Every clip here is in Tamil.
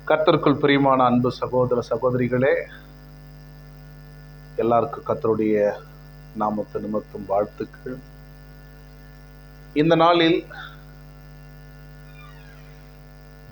கர்த்தருக்குள் பிரியமான அன்பு சகோதர சகோதரிகளே, எல்லாருக்கும் கர்த்தருடைய நாமத்தை நிமித்தம் வாழ்த்துக்கள். இந்த நாளில்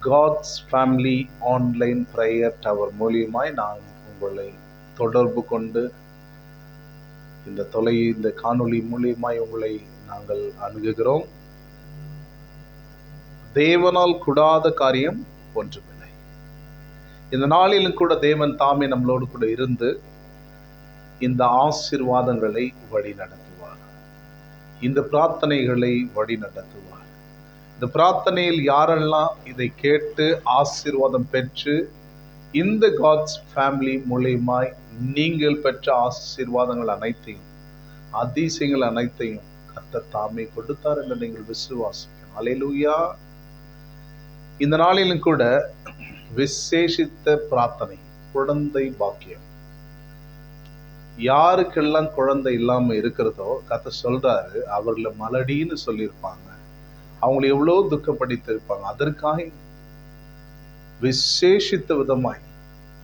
God's family online prayer tower மூலியமாய் நான் உங்களை தொடர்பு கொண்டு இந்த காணொளி மூலியமாய் உங்களை நாங்கள் அணுகுகிறோம். தேவனால் கூடாத காரியம் ஒன்றுமில்லை. இந்த நாளிலும் கூட தேவன் தாமே நம்மளோடு கூட இருந்து இந்த ஆசீர்வாதங்களை வழி நடத்துவார். இந்த பிரார்த்தனைகளை வழி நடத்துவார். இந்த பிரார்த்தனையில் யாரெல்லாம் இதை கேட்டு ஆசீர்வாதம் பெற்று இந்த காட்ஸ் ஃபேமிலி மூலியமாய் நீங்கள் பெற்ற ஆசீர்வாதங்கள் அனைத்தையும், அதிசயங்கள் அனைத்தையும் கர்த்தர் தாமே கொடுத்தார் என்று நீங்கள் விசுவாசிக்கணும். அல்லேலூயா. இந்த நாளிலும் கூட விசேஷித்த பிரார்த்தனை, குழந்தை பாக்கியம். யாருக்கெல்லாம் குழந்தை இல்லாம இருக்கிறதோ கர்த்தர் சொல்றாரு, அவர்களை மலடின்னு சொல்லியிருப்பாங்க, அவங்களை எவ்வளவு துக்கப்படுத்திருப்பாங்க. அதற்காக விசேஷித்த விதமாய்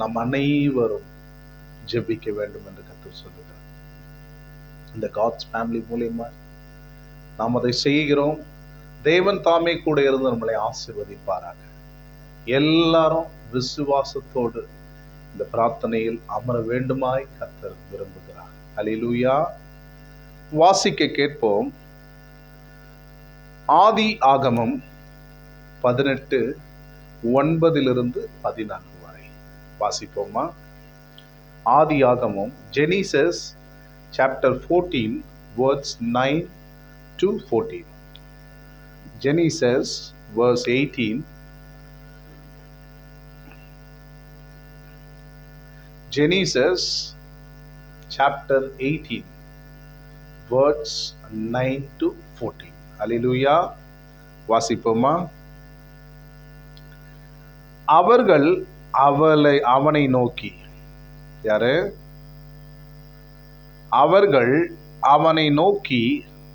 நம் அனைவரும் ஜெபிக்க வேண்டும் என்று கர்த்தர் சொல்லுகிறார். இந்த காட்ஸ் ஃபேமிலி மூலியமா நாம் அதை செய்கிறோம். தேவன் தாமே கூட இருந்து நம்மளை ஆசீர்வதிப்பாராக. எல்லாரும் விசுவாசத்தோடு இந்த பிரார்த்தனையில் அமர வேண்டுமாய் கர்த்தர் விரும்புகிறார். அல்லேலூயா. வாசிக்க கேட்போம். ஆதி ஆகமம் 18:9-14 வரை வாசிப்போமா? ஆதி ஆகமம், Genesis chapter 14 verse 9 to 14. Genesis verse 18. Genesis chapter 18 verse 9 to 14. Hallelujah. வாசிப்போமா? அவர்கள் அவனை நோக்கி, யாரு? அவர்கள் அவனை நோக்கி,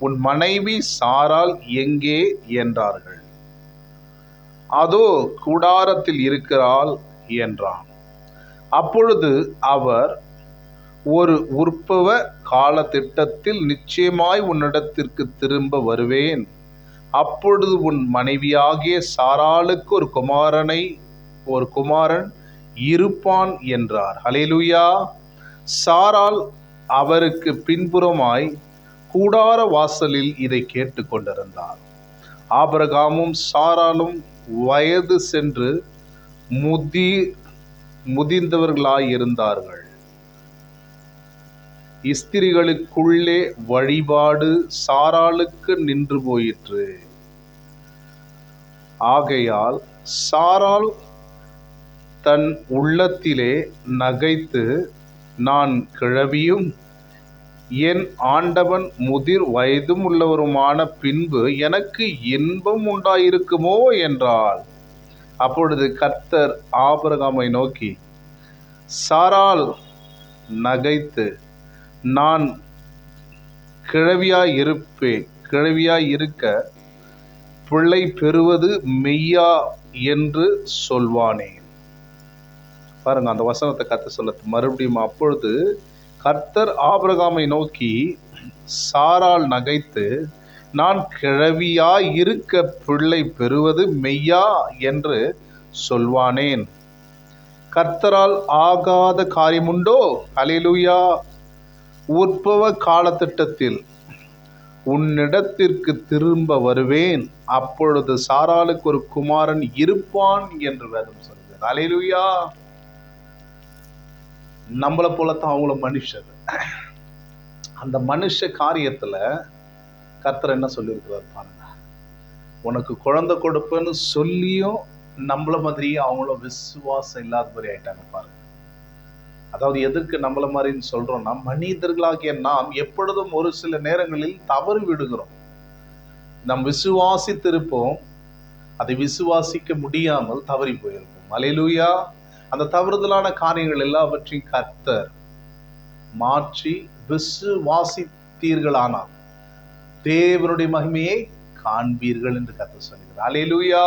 உன் மனைவி சாராள் எங்கே என்றார்கள். அதோ கூடாரத்தில் இருக்கிறாள் என்றான். அப்பொழுது அவர், ஒரு உற்பவ கால திட்டத்தில் நிச்சயமாய் உன்னிடத்திற்கு திரும்ப வருவேன். அப்பொழுது உன் மனைவியாகிய சாராளுக்கு ஒரு குமாரன் இருப்பான் என்றார். அல்லேலூயா. சாராள் அவருக்கு பின்புறமாய் கூடார வாசலில் இதை கேட்டு கொண்டிருந்தார். ஆபிரகாமும் சாராளும் வயது சென்று முதிர்ந்தவர்களாயிருந்தார்கள். ஸ்திரீகளுக்குள்ளே வழிபாடு சாராளுக்கு நின்று போயிற்று. ஆகையால் சாராள் தன் உள்ளத்திலே நகைத்து, நான் கிழவியும் என் ஆண்டவன் முதிர் வயதும் உள்ளவருமான பின்பு எனக்கு இன்பம் உண்டாயிருக்குமோ என்றாள். அப்பொழுது கர்த்தர் ஆபிரகாமை நோக்கி, சாராள் நகைத்து, நான் கிழவியாய் இருக்க பிள்ளை பெறுவது மெய்யா என்று சொல்வானேன். பாருங்க, அந்த வசனத்தை கர்த்தர் சொல்ல மறுபடியும். அப்பொழுது கர்த்தர் ஆபிரகாமை நோக்கி, சாராள் நகைத்து, நான் கிழவியாய் இருக்க பிள்ளை பெறுவது மெய்யா என்று சொல்வானேன்? கர்த்தரால் ஆகாத காரியமுண்டோ? அல்லேலூயா. உற்பவ காலத்திட்டத்தில் உன்னிடத்திற்கு திரும்ப வருவேன். அப்பொழுது சாராளுக்கு ஒரு குமாரன் இருப்பான் என்று வேதம் சொல்கிறது. அல்லேலூயா. நம்மளை போலத்தான் அவங்களும் மனுஷர். அந்த மனுஷ காரியத்துல கர்த்தர் என்ன சொல்லியிருக்கிறார் பாருங்க. உனக்கு குழந்தை கொடுப்பேன்னு சொல்லியும் நம்மள மாதிரியே அவங்களும் விசுவாசம் இல்லாத மாதிரி ஆயிட்டாங்க பாருங்க. அதாவது எதற்கு நம்மள மாதிரின்னு சொல்றோம்னா, மனிதர்களாகிய நாம் எப்பொழுதும் ஒரு சில நேரங்களில் தவறு விடுகிறோம். நாம் விசுவாசித்திருப்போம், அதை விசுவாசிக்க முடியாமல் தவறி போயிருப்போம். அல்லேலூயா. அந்த தவறுதலான காரியங்கள் எல்லாவற்றையும் கர்த்தர் மாற்றி விசுவாசித்தீர்களானால் தேவனுடைய மகிமையை காண்பீர்கள் என்று கர்த்தர் சொல்கிறார். அல்லேலூயா.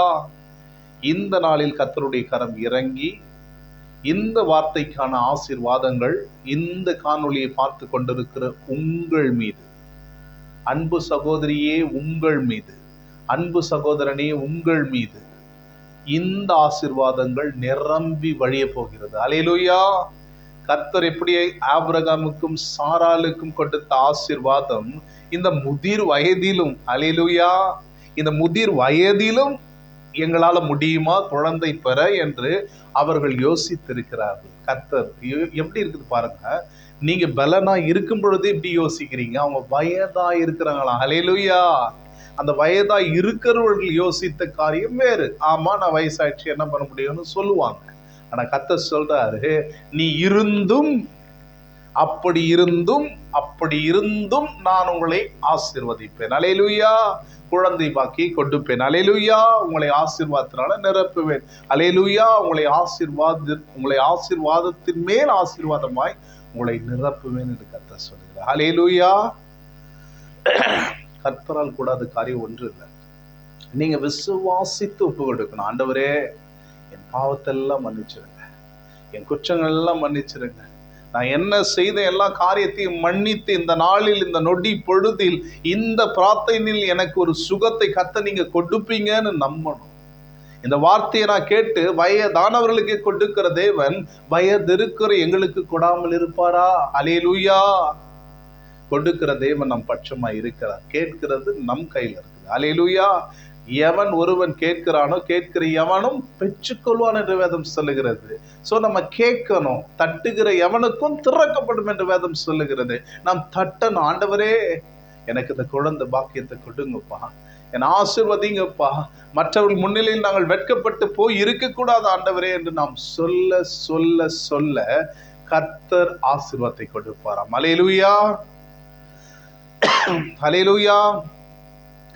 இந்த நாளில் கர்த்தருடைய கரம் இறங்கி இந்த வார்த்தைக்கான ஆசீர்வாதங்கள் இந்த காணொளியை பார்த்து கொண்டிருக்கிற உங்கள் மீது, அன்பு சகோதரியே உங்கள் மீது, அன்பு சகோதரனே உங்கள் மீது இந்த ஆசீர்வாதங்கள் நிரம்பி வழிய போகிறது. அல்லேலூயா. கர்த்தர் எப்படி ஆபிரகாமுக்கும் சாராளுக்கும் கொடுத்த ஆசீர்வாதம் இந்த முதிர் வயதிலும், அல்லேலூயா, இந்த முதிர் வயதிலும் எங்களால முடியுமா குழந்தை பெற என்று அவர்கள் யோசித்திருக்கிறார்கள். கர்த்தர் எப்படி இருக்குது பாருங்க. நீங்க பலனா இருக்கும் பொழுது இப்படி யோசிக்கிறீங்க, அவங்க வயதா இருக்கிறாங்களா? அல்லேலூயா. அந்த வயதா இருக்கிறவர்கள் யோசித்த காரியம் வேறு. ஆமா, நான் வயசாயிடுச்சு, என்ன பண்ண முடியும்னு சொல்லுவாங்க. ஆனா கர்த்தர் சொல்றாரு, நீ இருந்தும் அப்படி இருந்தும் நான் உங்களை ஆசீர்வதிப்பேன். அல்லேலூயா. குழந்தை பாக்கி கொடுப்பேன். அல்லேலூயா. உங்களை ஆசீர்வாதத்தினால நிரப்புவேன். அல்லேலூயா. உங்களை ஆசீர்வாதத்தின் மேல் ஆசீர்வாதமாய் உங்களை நிரப்புவேன் என்று கர்த்தர் சொல்கிறார். அல்லேலூயா. கர்த்தரால் கூடாத காரியம் ஒன்று இல்லை. நீங்க விசுவாசித்து ஒப்பு கொடுக்கணும். ஆண்டவரே, என் பாவத்தை எல்லாம் மன்னிச்சிருங்க, என் குற்றங்கள் எல்லாம் மன்னிச்சிருங்க, நான் என்ன செய்த எல்லா காரியத்தையும் மன்னித்து இந்த நாளில், இந்த நொடி பொழுதில், இந்த பிரார்த்தனையில் எனக்கு ஒரு சுகத்தை கர்த்தர் நீங்க கொடுப்பீங்கன்னு நம்பணும். இந்த வார்த்தையை நான் கேட்டு வயதானவர்களுக்கு கொடுக்கிற தேவன் வயது இருக்கிற எங்களுக்கு கொடாமல் இருப்பாரா? அல்லேலூயா. கொடுக்கிற தேவன் நம் பட்சமா இருக்கிறார். கேட்கிறது நம் கையில் இருக்குது. அல்லேலூயா. எவன் ஒருவன் கேட்கிறானோ கேட்கிற எவனும் பெற்றுக்கொள்வான் என்று வேதம் சொல்லுகிறது. சோ நம்ம கேட்கணும். தட்டுகிற எவனுக்கும் திறக்கப்படும் என்று வேதம் சொல்லுகிறது. நாம் தட்டணும். ஆண்டவரே, எனக்கு இந்த குழந்தை பாக்கியத்தை கொடுங்கப்பா, என் ஆசீர்வதிங்கப்பா, மற்றவர்கள் முன்னிலையில் நாங்கள் வெட்கப்பட்டு போய் இருக்கக்கூடாது ஆண்டவரே என்று நாம் சொல்ல சொல்ல சொல்ல கர்த்தர் ஆசீர்வாதத்தை கொடுப்பாராம். அல்லேலூயா. அல்லேலூயா.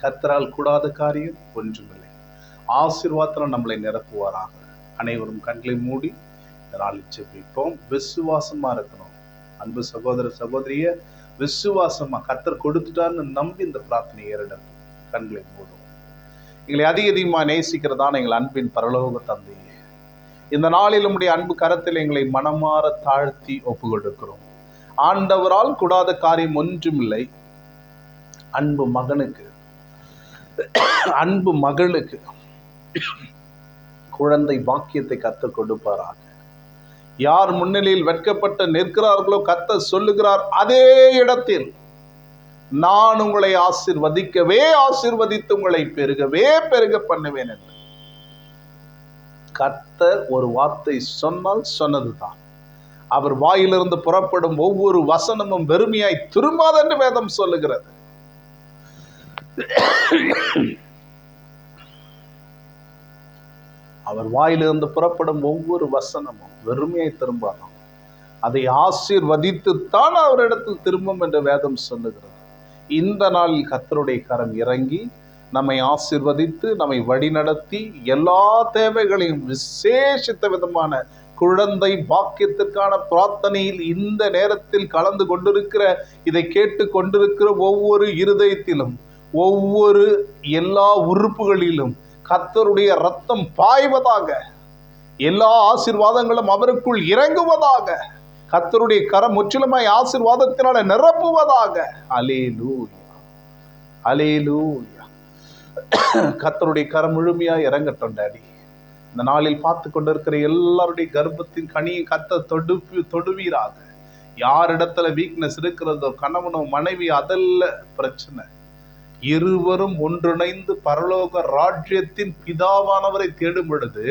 கர்த்தரால் கூடாத காரியம் ஒன்றுமில்லை. ஆசீர்வாதத்தில் நம்மளை நிரப்புவாராக. அனைவரும் கண்களை மூடி இந்த நாளில் ஜெபிப்போம். விசுவாசமா இருக்கணும். அன்பு சகோதர சகோதரிய, விசுவாசமா கர்த்தர் கொடுத்துட்டான்னு நம்பி இந்த பிரார்த்தனை ஏறிடணும். கண்களை மூடும். எங்களை அதிகமா நேசிக்கிறதான எங்கள் அன்பின் பரலோக தந்தையே, இந்த நாளில் உம்முடைய அன்பு கரத்தில் எங்களை மனமாற தாழ்த்தி ஒப்பு கொடுக்கிறோம். ஆண்டவரால் கூடாத காரியம் ஒன்றுமில்லை. அன்பு மகனுக்கு, அன்பு மகளுக்கு குழந்தை பாக்கியத்தை கர்த்தர் கொடுப்பாராக. யார் முன்னிலையில் வெட்கப்பட்டு நிற்கிறார்களோ கர்த்தர் சொல்லுகிறார், அதே இடத்தில் நான் உங்களை ஆசீர்வதித்து உங்களை பெருக பண்ணுவேன் என்று. கர்த்தர் ஒரு வார்த்தை சொன்னால் சொன்னதுதான். அவர் வாயிலிருந்து புறப்படும் ஒவ்வொரு வசனமும் வெறுமையாய் திரும்பாது என்று வேதம் சொல்லுகிறது. அவர் வாயிலிருந்து புறப்படும் ஒவ்வொரு வசனமும் வெறுமையை திரும்பாதாம். அதை ஆசீர்வதித்துத்தான் அவரிடத்தில் திரும்பும் என்று வேதம் சொல்லுகிறது. இந்த நாளில் கர்த்தருடைய கரம் இறங்கி நம்மை ஆசீர்வதித்து நம்மை வழிநடத்தி எல்லா தேவைகளையும் விசேஷித்த விதமான குழந்தை பாக்கியத்திற்கான பிரார்த்தனையில் இந்த நேரத்தில் கலந்து கொண்டிருக்கிற, இதை கேட்டு கொண்டிருக்கிற ஒவ்வொரு இருதயத்திலும், ஒவ்வொரு எல்லா உறுப்புகளிலும் கர்த்தருடைய இரத்தம் பாய்வதாக, எல்லா ஆசீர்வாதங்களும் அவருக்குள் இறங்குவதாக, கர்த்தருடைய கரம் முற்றிலுமாய் ஆசீர்வாதத்தினால நிரப்புவதாக. அல்லேலூயா. அல்லேலூயா. கர்த்தருடைய கரம் முழுமையா இறங்கட்டும் டாடி. இந்த நாளில் பார்த்து கொண்டிருக்கிற எல்லாருடைய கர்ப்பத்தின் கனியை கர்த்தர் தொடுவீராக. யாரிடத்துல வீக்னஸ் இருக்கிறதோ, கணவனோ மனைவி, அதல்ல பிரச்சனை. இருவரும் ஒன்றிணைந்து பரலோக ராஜ்யத்தின் பிதாவானவரை தேடும் பொழுது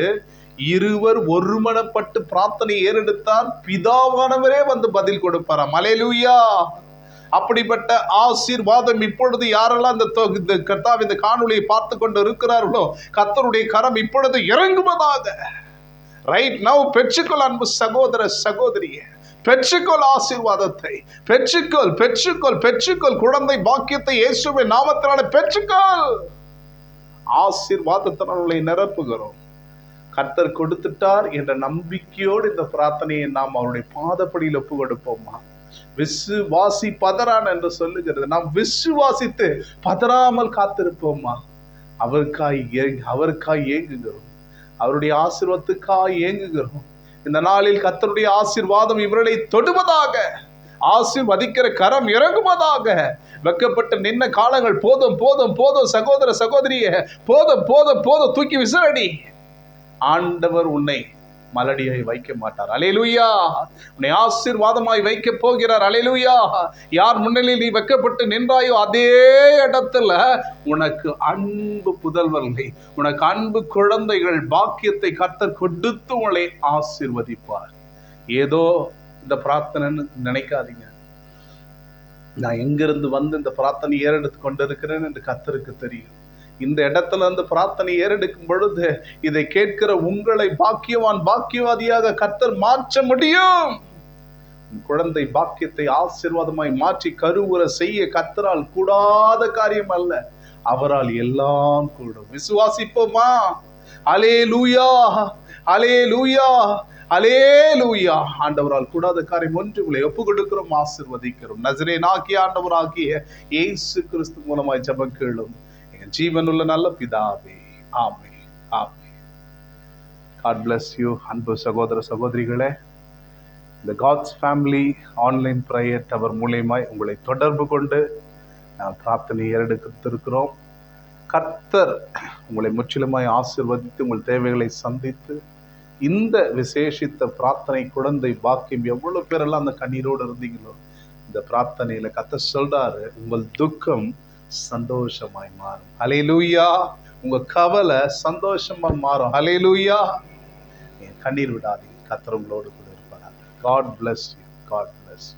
இருவர் ஒருமனப்பட்டு பிரார்த்தனை ஏறெடுத்தால் பிதாவானவரே வந்து பதில் கொடுப்பாராம். அல்லேலூயா. அப்படிப்பட்ட ஆசீர்வாதம் இப்பொழுது யாரெல்லாம் இந்த கர்த்தாவின் இந்த காணொளியை பார்த்து கொண்டு இருக்கிறார்களோ கர்த்தருடைய கரம் இப்பொழுது இறங்குவதாக. ரைட் நவ் பெற்றுக்கொள் அன்பு சகோதர சகோதரியே, பெற்றுக்கொள் ஆசீர்வாதத்தை, பெற்றுக்கொள் குழந்தை பாக்கியத்தை இயேசுவின் நாமத்தினால பெற்றுக்கொள். ஆசீர்வாதத்தினால நிரப்புகிறோம். கர்த்தர் கொடுத்துட்டார் என்ற நம்பிக்கையோடு இந்த பிரார்த்தனையை நாம் அவருடைய பாதப்படியில் ஒப்பு கொடுப்போமா? விசுவாசி பதறான் என்று சொல்லுகிறது. நாம் விசுவாசித்து பதறாமல் காத்திருப்போமா? அவருக்காய் ஏங்குகிறோம். அவருடைய ஆசீர்வாதத்துக்காக ஏங்குகிறோம். இந்த நாளில் கர்த்தருடைய ஆசீர்வாதம் இவர்களை தொடுவதாக, ஆசீர்வதிக்கிற கரம் இறங்குவதாக. வெக்கப்பட்டு நின்ன காலங்கள் போதும் போதும் போதும் சகோதர சகோதரிய, போதும் போதும் போதும், தூக்கி விசிறடி. ஆண்டவர் உன்னை மலடியை வைக்க மாட்டார். அல்லேலூயா. உன்னை ஆசீர்வாதமாய் வைக்க போகிறார். அல்லேலூயா. யார் முன்னிலையில் நீ வைக்கப்பட்டு நின்றாயோ அதே இடத்துல உனக்கு அன்பு புதல்வர்களை, உனக்கு அன்பு குழந்தைகள் பாக்கியத்தை கர்த்தர் கொடுத்து உங்களை ஆசீர்வதிப்பார். ஏதோ இந்த பிரார்த்தனைன்னு நினைக்காதீங்க. நான் எங்கிருந்து வந்து இந்த பிரார்த்தனை ஏறெடுத்து கொண்டிருக்கிறேன் என்று கர்த்தருக்கு தெரியும். இந்த இடத்துல இருந்து பிரார்த்தனை ஏறெடுக்கும் பொழுது இதை கேட்கிற உங்களை பாக்கியவான் பாக்கியவாதியாக கர்த்தர் மாற்ற முடியும். குழந்தை பாக்கியத்தை ஆசீர்வாதமாய் மாற்றி கருவுற செய்ய கர்த்தரால் கூடாத காரியம் அல்ல. அவரால் எல்லாம் கூடும். விசுவாசிப்போமா? அல்லேலூயா, அல்லேலூயா, அல்லேலூயா. ஆண்டவரால் கூடாத காரியம் ஒன்று உங்களை ஒப்பு கொடுக்கிறோம், ஆசீர்வதிக்கிறோம். நசரேயனாகிய ஆண்டவராகிய இயேசு கிறிஸ்து மூலமாய் ஜெபம் கேளும் ஜீவனுள்ள நல்ல பிதாவே. ஆமென், ஆமென். God bless you. அன்பு சகோதர சகோதரிகளே, இந்த God's family online prayer tower மூலமாய் உங்களை தொடர்பு கொண்டு நான் பிரார்த்தனை ஏறெடுத்திருக்கிறோம். கர்த்தர் உங்களை முற்றிலுமாய் ஆசீர்வதித்து உங்கள் தேவைகளை சந்தித்து இந்த விசேஷித்த பிரார்த்தனை குழந்தை பாக்கியம் எவ்வளவு பேரெல்லாம் அந்த கண்ணீரோடு இருந்தீங்களோ, இந்த பிரார்த்தனையில கர்த்தர் சொல்றாரு, உங்கள் துக்கம் சந்தோஷமாய் மாறும். அல்லேலூயா. உங்க கவலை சந்தோஷமா மாறும். அல்லேலூயா. கண்ணீர் விடாதீங்க. கர்த்தர் உங்களோடு கூட இருப்பார். God bless you. God bless you.